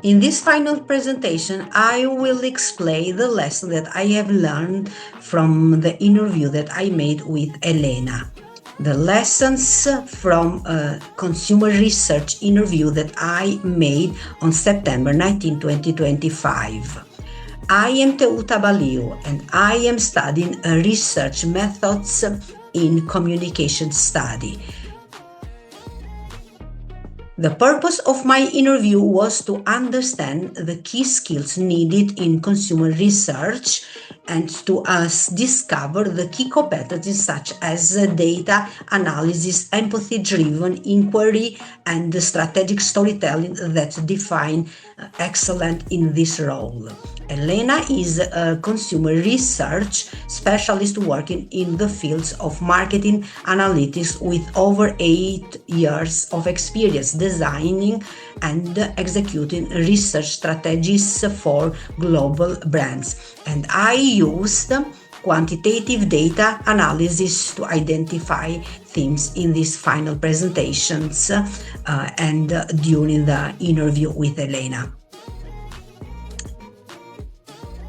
In this final presentation, I will explain the lesson that I have learned from the interview that I made with Elena. The lessons from a consumer research interview that I made on September 19, 2025. I am Teuta Baliu and I am studying research methods in communication study. The purpose of my interview was to understand the key skills needed in consumer research and to discover the key competencies such as data analysis, empathy-driven inquiry, and the strategic storytelling that define excellence in this role. Elena is a consumer research specialist working in the fields of marketing analytics with over 8 years of experience designing and executing research strategies for global brands. And I used quantitative data analysis to identify themes in these final presentations and during the interview with Elena.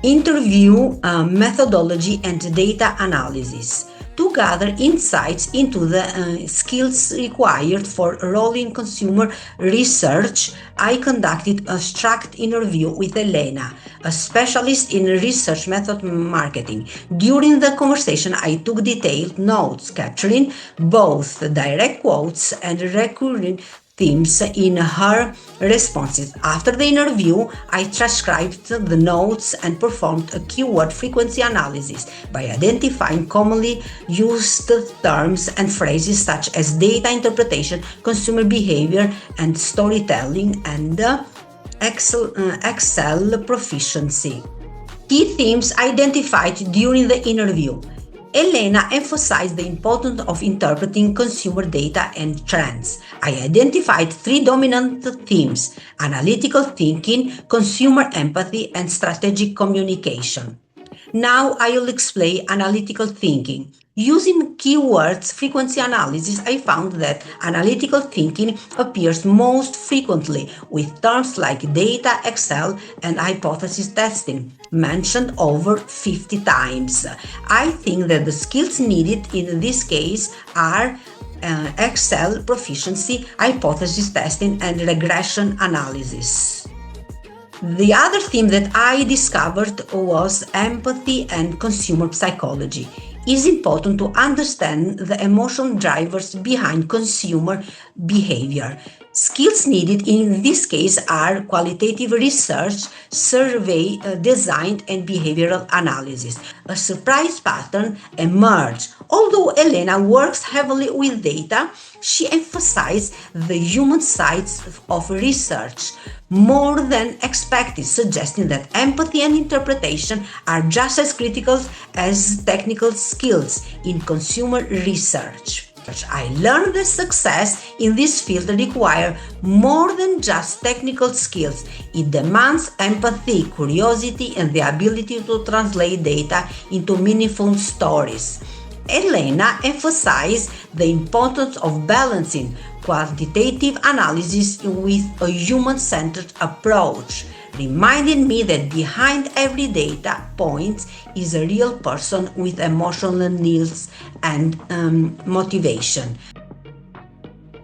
Interview methodology and data analysis. To gather insights into the skills required for a role in consumer research, I conducted a structured interview with Elena, a specialist in research method marketing. During the conversation, I took detailed notes, capturing both direct quotes and recurring themes in her responses. After the interview, I transcribed the notes and performed a keyword frequency analysis by identifying commonly used terms and phrases such as data interpretation, consumer behavior, and storytelling, and Excel proficiency. Key themes identified during the interview. Elena emphasized the importance of interpreting consumer data and trends. I identified 3 dominant themes: analytical thinking, consumer empathy, and strategic communication. Now I will explain analytical thinking. Using keywords frequency analysis, I found that analytical thinking appears most frequently with terms like data, Excel, and hypothesis testing, mentioned over 50 times. I think that the skills needed in this case are Excel proficiency, hypothesis testing, and regression analysis. The other theme that I discovered was empathy and consumer psychology. It is important to understand the emotional drivers behind consumer behavior. Skills needed in this case are qualitative research, survey design, and behavioral analysis. A surprise pattern emerged. Although Elena works heavily with data, she emphasized the human sides of research more than expected, suggesting that empathy and interpretation are just as critical as technical skills in consumer research. I learned that success in this field requires more than just technical skills. It demands empathy, curiosity, and the ability to translate data into meaningful stories. Elena emphasized the importance of balancing quantitative analysis with a human-centered approach, reminding me that behind every data point is a real person with emotional needs and motivation.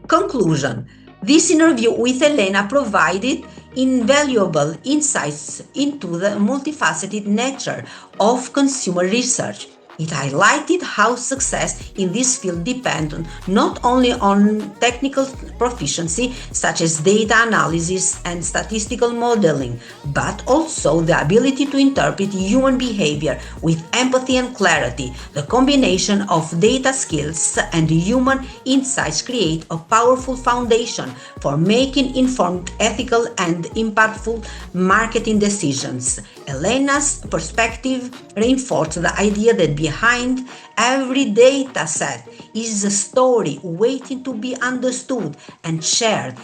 Conclusion. This interview with Elena provided invaluable insights into the multifaceted nature of consumer research. It highlighted how success in this field depends not only on technical proficiency, such as data analysis and statistical modeling, but also the ability to interpret human behavior with empathy and clarity. The combination of data skills and human insights create a powerful foundation for making informed, ethical, and impactful marketing decisions. Elena's perspective reinforced the idea that behind every data set is a story waiting to be understood and shared.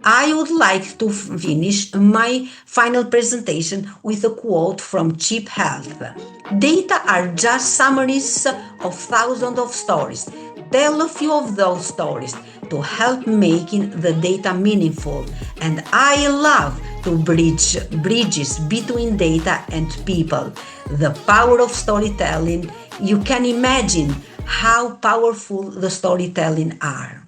I would like to finish my final presentation with a quote from Cheap Health. Data are just summaries of thousands of stories. Tell a few of those stories. to help making the data meaningful, and I love to bridge bridges between data and people. The power of storytelling. You can imagine how powerful the storytelling are.